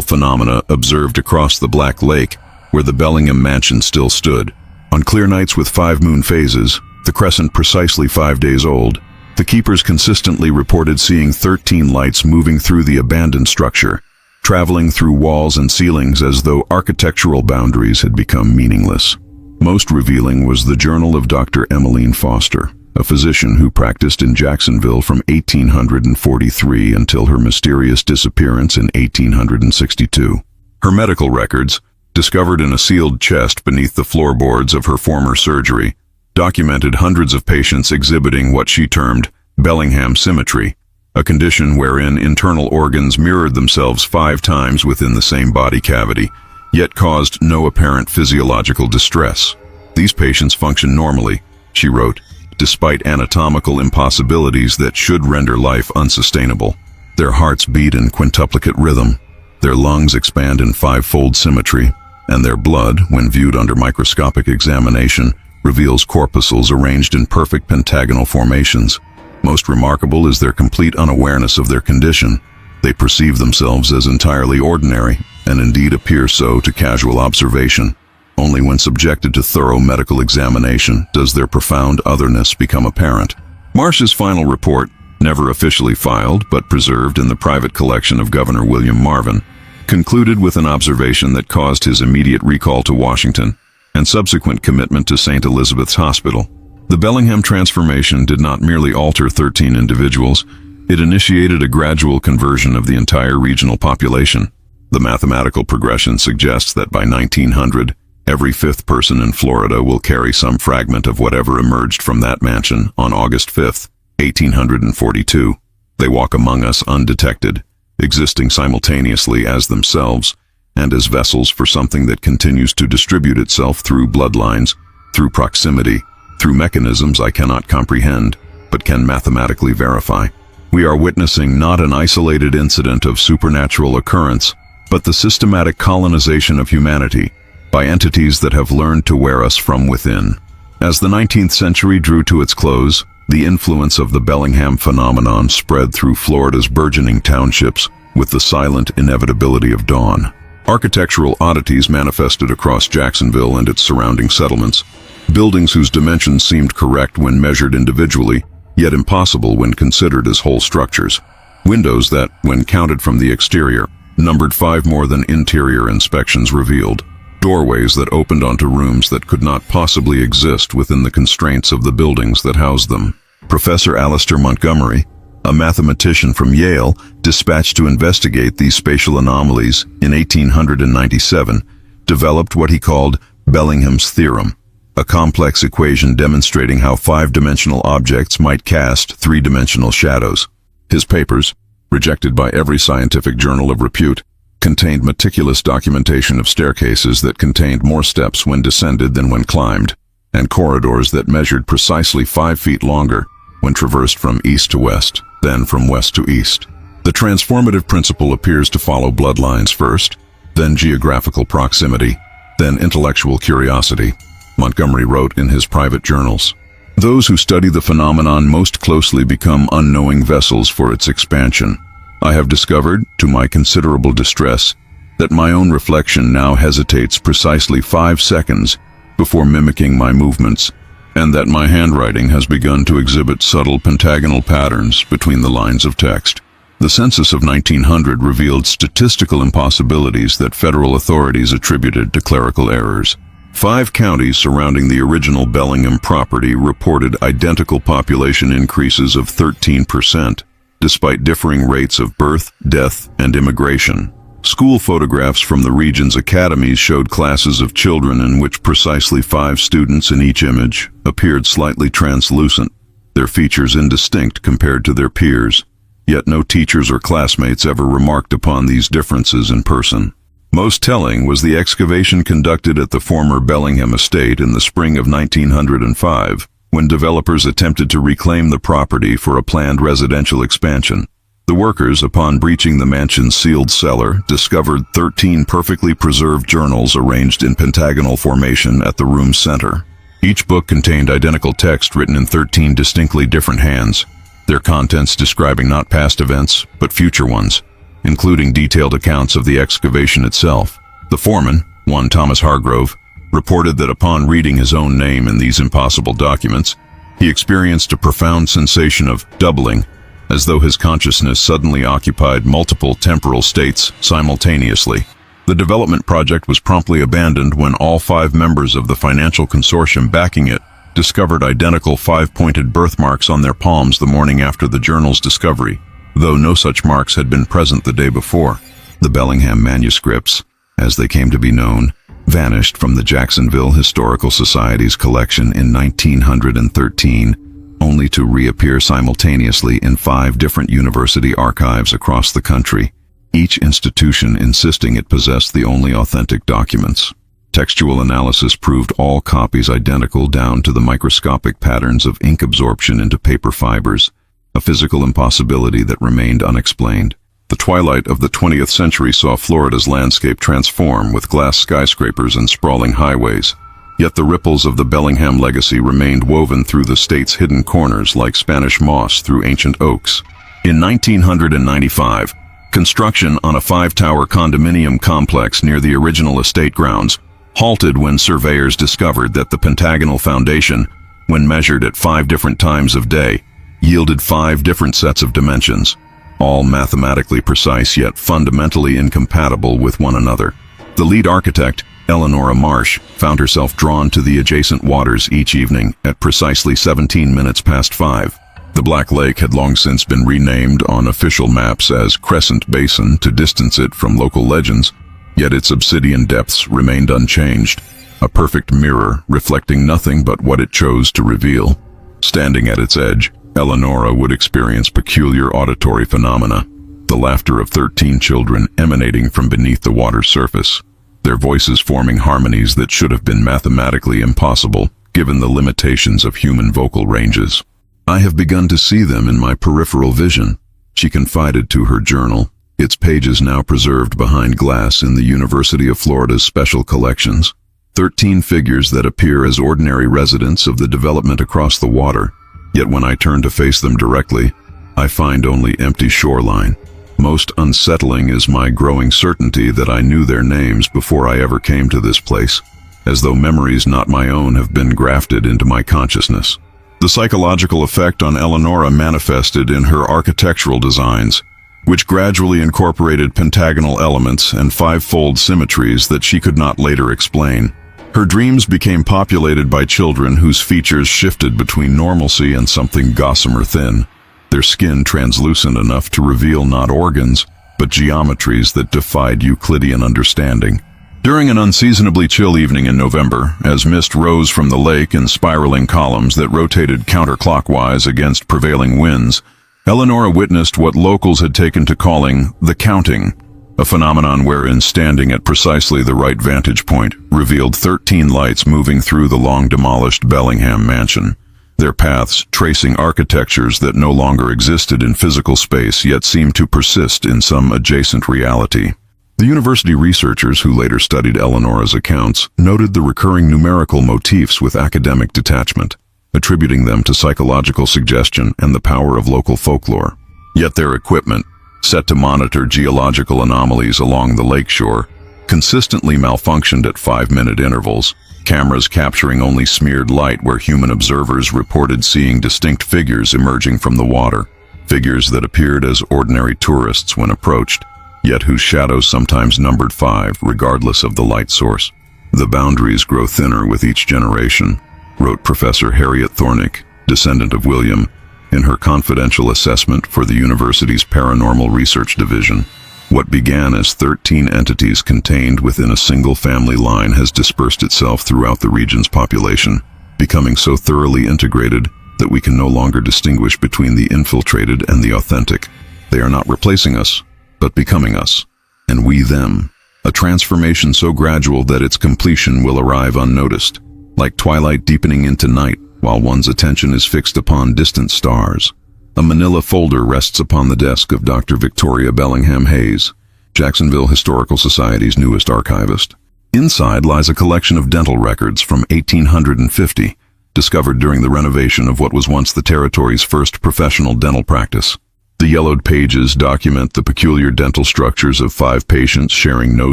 phenomena observed across the Black Lake, where the Bellingham mansion still stood. On clear nights with 5 moon phases, the crescent precisely 5 days old, the keepers consistently reported seeing 13 lights moving through the abandoned structure, traveling through walls and ceilings as though architectural boundaries had become meaningless. Most revealing was the journal of Dr. Emmeline Foster, a physician who practiced in Jacksonville from 1843 until her mysterious disappearance in 1862. Her medical records, discovered in a sealed chest beneath the floorboards of her former surgery, documented hundreds of patients exhibiting what she termed Bellingham symmetry, a condition wherein internal organs mirrored themselves 5 times within the same body cavity, yet caused no apparent physiological distress. "These patients function normally," she wrote, "despite anatomical impossibilities that should render life unsustainable. Their hearts beat in quintuplicate rhythm, their lungs expand in 5-fold symmetry, and their blood, when viewed under microscopic examination, reveals corpuscles arranged in perfect pentagonal formations. Most remarkable is their complete unawareness of their condition. They perceive themselves as entirely ordinary, and indeed appear so to casual observation. Only when subjected to thorough medical examination does their profound otherness become apparent." Marsh's final report, never officially filed but preserved in the private collection of Governor William Marvin, concluded with an observation that caused his immediate recall to Washington and subsequent commitment to St. Elizabeth's Hospital. The Bellingham transformation did not merely alter 13 individuals, it initiated a gradual conversion of the entire regional population. The mathematical progression suggests that by 1900, every 5th person in Florida will carry some fragment of whatever emerged from that mansion on August 5, 1842. They walk among us undetected, existing simultaneously as themselves, and as vessels for something that continues to distribute itself through bloodlines, through proximity, through mechanisms I cannot comprehend, but can mathematically verify. We are witnessing not an isolated incident of supernatural occurrence, but the systematic colonization of humanity by entities that have learned to wear us from within. As the 19th century drew to its close, the influence of the Bellingham phenomenon spread through Florida's burgeoning townships with the silent inevitability of dawn. Architectural oddities manifested across Jacksonville and its surrounding settlements, buildings whose dimensions seemed correct when measured individually, yet impossible when considered as whole structures. Windows that, when counted from the exterior, numbered 5 more than interior inspections revealed. Doorways that opened onto rooms that could not possibly exist within the constraints of the buildings that housed them. Professor Alistair Montgomery, a mathematician from Yale, dispatched to investigate these spatial anomalies in 1897, developed what he called Bellingham's theorem, a complex equation demonstrating how 5-dimensional objects might cast 3-dimensional shadows. His papers, rejected by every scientific journal of repute, contained meticulous documentation of staircases that contained more steps when descended than when climbed, and corridors that measured precisely 5 feet longer when traversed from east to west, then from west to east. The transformative principle appears to follow bloodlines first, then geographical proximity, then intellectual curiosity, Montgomery wrote in his private journals. Those who study the phenomenon most closely become unknowing vessels for its expansion. I have discovered, to my considerable distress, that my own reflection now hesitates precisely 5 seconds before mimicking my movements, and that my handwriting has begun to exhibit subtle pentagonal patterns between the lines of text. The census of 1900 revealed statistical impossibilities that federal authorities attributed to clerical errors. 5 counties surrounding the original Bellingham property reported identical population increases of 13%, despite differing rates of birth, death, and immigration. School photographs from the region's academies showed classes of children in which precisely 5 students in each image appeared slightly translucent, their features indistinct compared to their peers, yet no teachers or classmates ever remarked upon these differences in person. Most telling was the excavation conducted at the former Bellingham estate in the spring of 1905, when developers attempted to reclaim the property for a planned residential expansion. The workers, upon breaching the mansion's sealed cellar, discovered 13 perfectly preserved journals arranged in pentagonal formation at the room's center. Each book contained identical text written in 13 distinctly different hands, their contents describing not past events, but future ones, including detailed accounts of the excavation itself. The foreman, one Thomas Hargrove, reported that upon reading his own name in these impossible documents, he experienced a profound sensation of doubling, as though his consciousness suddenly occupied multiple temporal states simultaneously. The development project was promptly abandoned when all 5 members of the financial consortium backing it discovered identical 5-pointed birthmarks on their palms the morning after the journal's discovery, though no such marks had been present the day before. The Bellingham manuscripts, as they came to be known, vanished from the Jacksonville Historical Society's collection in 1913, only to reappear simultaneously in 5 different university archives across the country, each institution insisting it possessed the only authentic documents. Textual analysis proved all copies identical down to the microscopic patterns of ink absorption into paper fibers, a physical impossibility that remained unexplained. The twilight of the 20th century saw Florida's landscape transform with glass skyscrapers and sprawling highways, yet the ripples of the Bellingham legacy remained woven through the state's hidden corners like Spanish moss through ancient oaks. In 1995, construction on a 5-tower condominium complex near the original estate grounds halted when surveyors discovered that the pentagonal foundation, when measured at 5 different times of day, yielded 5 different sets of dimensions, all mathematically precise yet fundamentally incompatible with one another. The lead architect, Eleanor Marsh, found herself drawn to the adjacent waters each evening at precisely 17 minutes past 5. The Black Lake had long since been renamed on official maps as Crescent Basin to distance it from local legends, yet its obsidian depths remained unchanged, a perfect mirror reflecting nothing but what it chose to reveal. Standing at its edge, Eleonora would experience peculiar auditory phenomena. the laughter of 13 children emanating from beneath the water's surface, their voices forming harmonies that should have been mathematically impossible, given the limitations of human vocal ranges. "I have begun to see them in my peripheral vision," she confided to her journal, its pages now preserved behind glass in the University of Florida's special collections. 13 figures that appear as ordinary residents of the development across the water, yet when I turn to face them directly, I find only empty shoreline. Most unsettling is my growing certainty that I knew their names before I ever came to this place, as though memories not my own have been grafted into my consciousness. The psychological effect on Eleonora manifested in her architectural designs, which gradually incorporated pentagonal elements and five-fold symmetries that she could not later explain. Her dreams became populated by children whose features shifted between normalcy and something gossamer thin, their skin translucent enough to reveal not organs, but geometries that defied Euclidean understanding. During an unseasonably chill evening in November, as mist rose from the lake in spiraling columns that rotated counterclockwise against prevailing winds, Eleonora witnessed what locals had taken to calling the counting, a phenomenon wherein standing at precisely the right vantage point revealed 13 lights moving through the long-demolished Bellingham mansion, their paths tracing architectures that no longer existed in physical space yet seemed to persist in some adjacent reality. The university researchers who later studied Eleonora's accounts noted the recurring numerical motifs with academic detachment, attributing them to psychological suggestion and the power of local folklore. Yet their equipment, set to monitor geological anomalies along the lakeshore, consistently malfunctioned at 5-minute intervals, cameras capturing only smeared light where human observers reported seeing distinct figures emerging from the water, figures that appeared as ordinary tourists when approached, yet whose shadows sometimes numbered 5 regardless of the light source. "The boundaries grow thinner with each generation," wrote Professor Harriet Thornick, descendant of William, in her confidential assessment for the university's Paranormal Research Division. "What began as 13 entities contained within a single family line has dispersed itself throughout the region's population, becoming so thoroughly integrated that we can no longer distinguish between the infiltrated and the authentic. They are not replacing us, but becoming us, and we them. A transformation so gradual that its completion will arrive unnoticed, like twilight deepening into night while one's attention is fixed upon distant stars." A manila folder rests upon the desk of Dr. Victoria Bellingham Hayes, Jacksonville Historical Society's newest archivist. Inside lies a collection of dental records from 1850, discovered during the renovation of what was once the territory's first professional dental practice. The yellowed pages document the peculiar dental structures of 5 patients sharing no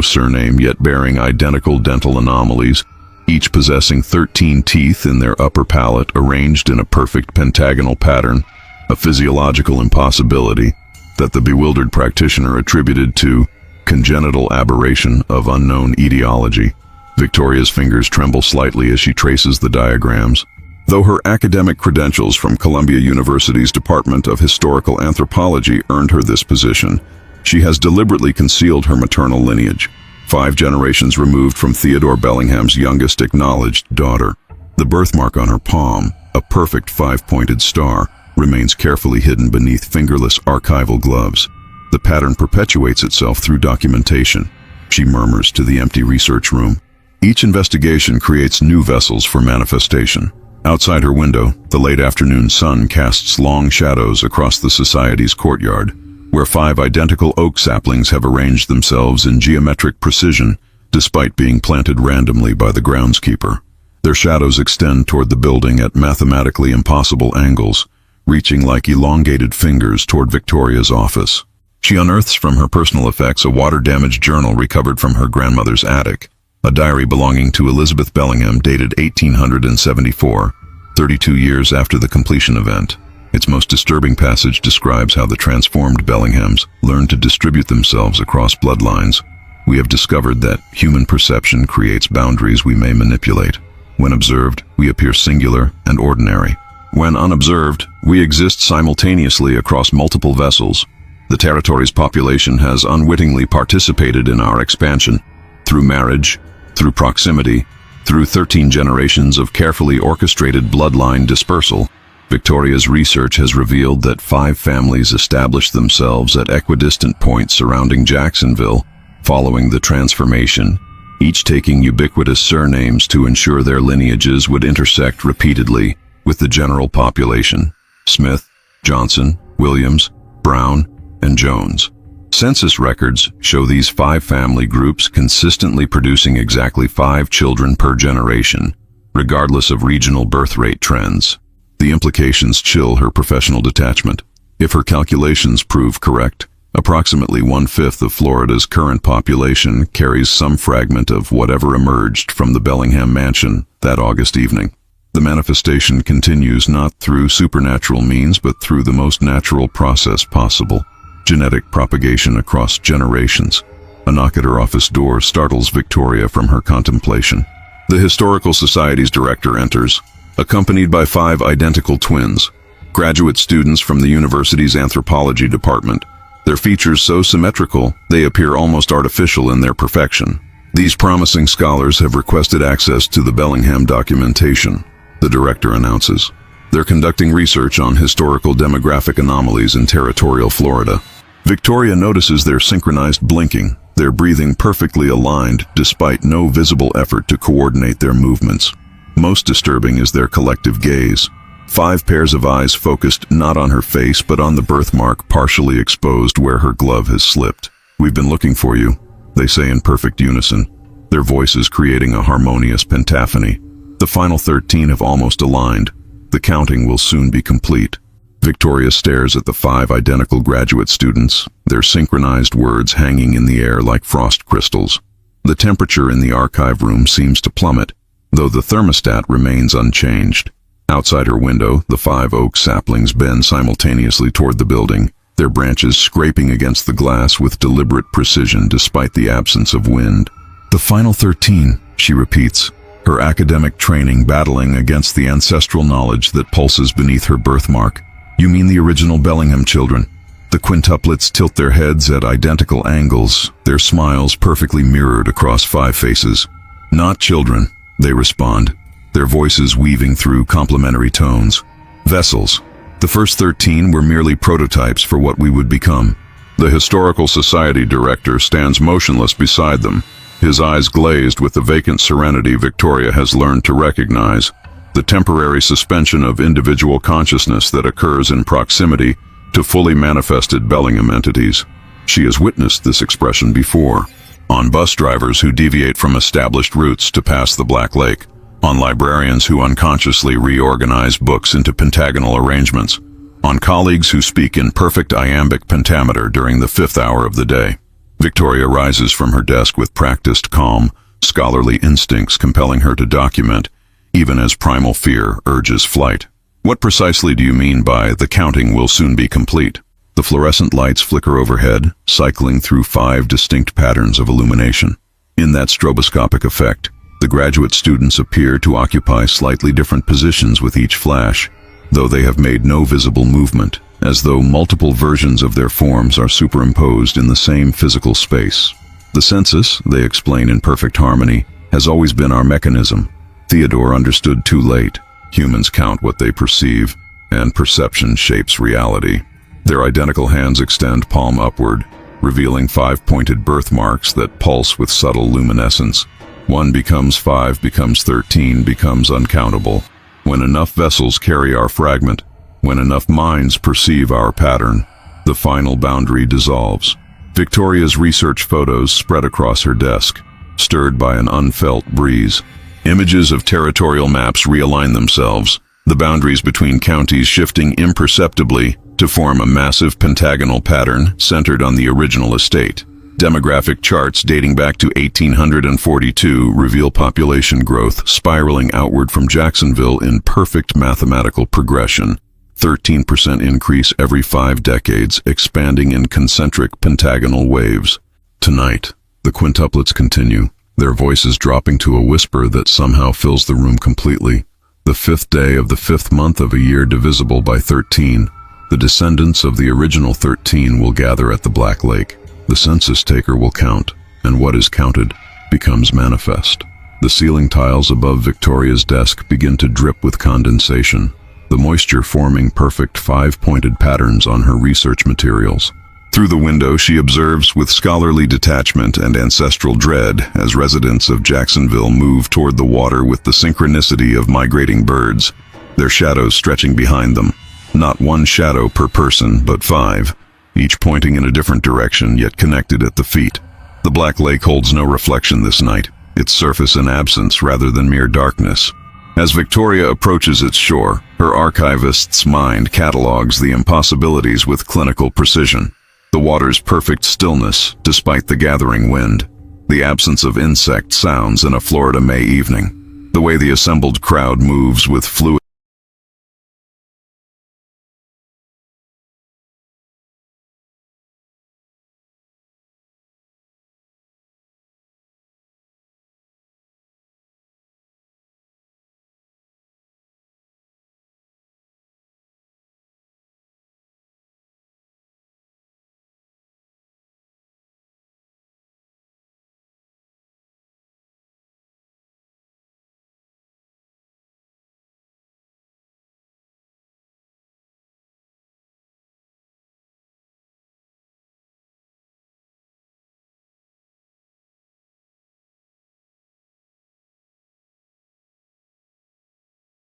surname yet bearing identical dental anomalies, each possessing 13 teeth in their upper palate arranged in a perfect pentagonal pattern, a physiological impossibility that the bewildered practitioner attributed to congenital aberration of unknown etiology. Victoria's fingers tremble slightly as she traces the diagrams. Though her academic credentials from Columbia University's Department of Historical Anthropology earned her this position, she has deliberately concealed her maternal lineage, 5 generations removed from Theodore Bellingham's youngest acknowledged daughter. The birthmark on her palm, a perfect 5-pointed star, remains carefully hidden beneath fingerless archival gloves. The pattern perpetuates itself through documentation, she murmurs to the empty research room. Each investigation creates new vessels for manifestation. Outside her window, the late afternoon sun casts long shadows across the society's courtyard, where 5 identical oak saplings have arranged themselves in geometric precision, despite being planted randomly by the groundskeeper. Their shadows extend toward the building at mathematically impossible angles, reaching like elongated fingers toward Victoria's office. She unearths from her personal effects a water-damaged journal recovered from her grandmother's attic, a diary belonging to Elizabeth Bellingham dated 1874, 32 years after the completion event. Its most disturbing passage describes how the transformed Bellinghams learned to distribute themselves across bloodlines. "We have discovered that human perception creates boundaries we may manipulate. When observed, we appear singular and ordinary. When unobserved, we exist simultaneously across multiple vessels. The territory's population has unwittingly participated in our expansion, through marriage, through proximity, through 13 generations of carefully orchestrated bloodline dispersal. Victoria's research has revealed that 5 families established themselves at equidistant points surrounding Jacksonville following the transformation, each taking ubiquitous surnames to ensure their lineages would intersect repeatedly with the general population: Smith, Johnson, Williams, Brown, and Jones. Census records show these 5 family groups consistently producing exactly 5 children per generation, regardless of regional birth rate trends. The implications chill her professional detachment. If her calculations prove correct, approximately 1/5 of Florida's current population carries some fragment of whatever emerged from the Bellingham mansion that August evening. The manifestation continues not through supernatural means but through the most natural process possible: genetic propagation across generations. A knock at her office door startles Victoria from her contemplation. The Historical Society's director enters, accompanied by 5 identical twins, graduate students from the university's anthropology department, their features so symmetrical they appear almost artificial in their perfection. These promising scholars have requested access to the Bellingham documentation, the director announces. They're conducting research on historical demographic anomalies in territorial Florida. Victoria notices their synchronized blinking, their breathing perfectly aligned despite no visible effort to coordinate their movements. Most disturbing is their collective gaze. 5 pairs of eyes focused not on her face but on the birthmark partially exposed where her glove has slipped. "We've been looking for you," they say in perfect unison, their voices creating a harmonious pentaphony. The final 13 have almost aligned. The counting will soon be complete. Victoria stares at the 5 identical graduate students, their synchronized words hanging in the air like frost crystals. The temperature in the archive room seems to plummet, though the thermostat remains unchanged. Outside her window, the 5 oak saplings bend simultaneously toward the building, their branches scraping against the glass with deliberate precision despite the absence of wind. "The final 13, she repeats, her academic training battling against the ancestral knowledge that pulses beneath her birthmark. "You mean the original Bellingham children?" The quintuplets tilt their heads at identical angles, their smiles perfectly mirrored across 5 faces. "Not children," they respond, their voices weaving through complementary tones. "Vessels. The first 13 were merely prototypes for what we would become." The Historical Society director stands motionless beside them, his eyes glazed with the vacant serenity Victoria has learned to recognize, the temporary suspension of individual consciousness that occurs in proximity to fully manifested Bellingham entities. She has witnessed this expression before, on bus drivers who deviate from established routes to pass the Black Lake, on librarians who unconsciously reorganize books into pentagonal arrangements, on colleagues who speak in perfect iambic pentameter during the 5th hour of the day. Victoria rises from her desk with practiced calm, scholarly instincts compelling her to document, even as primal fear urges flight. "What precisely do you mean by 'the counting will soon be complete'?" The fluorescent lights flicker overhead, cycling through 5 distinct patterns of illumination. In that stroboscopic effect, the graduate students appear to occupy slightly different positions with each flash, though they have made no visible movement, as though multiple versions of their forms are superimposed in the same physical space. "The census," they explain in perfect harmony, "has always been our mechanism. Theodore understood too late. Humans count what they perceive, and perception shapes reality." Their identical hands extend palm upward, revealing 5 pointed birthmarks that pulse with subtle luminescence. 1 becomes 5, becomes 13, becomes uncountable. When enough vessels carry our fragment, when enough minds perceive our pattern, the final boundary dissolves. Victoria's research photos spread across her desk, stirred by an unfelt breeze. Images of territorial maps realign themselves, the boundaries between counties shifting imperceptibly to form a massive pentagonal pattern centered on the original estate. Demographic charts dating back to 1842 reveal population growth spiraling outward from Jacksonville in perfect mathematical progression. 13% increase every 5 decades, expanding in concentric pentagonal waves. Tonight, the quintuplets continue, their voices dropping to a whisper that somehow fills the room completely. The 5th day of the 5th month of a year divisible by 13, the descendants of the original 13 will gather at the Black Lake. The census taker will count, and what is counted becomes manifest. The ceiling tiles above Victoria's desk begin to drip with condensation. the moisture forming perfect five-pointed patterns on her research materials. Through the window, she observes with scholarly detachment and ancestral dread as residents of Jacksonville move toward the water with the synchronicity of migrating birds, their shadows stretching behind them. Not one shadow per person, but five, each pointing in a different direction yet connected at the feet. The Black Lake holds no reflection this night, its surface an absence rather than mere darkness. As Victoria approaches its shore, her archivist's mind catalogs the impossibilities with clinical precision. The water's perfect stillness, despite the gathering wind, the absence of insect sounds in a Florida May evening, the way the assembled crowd moves with fluid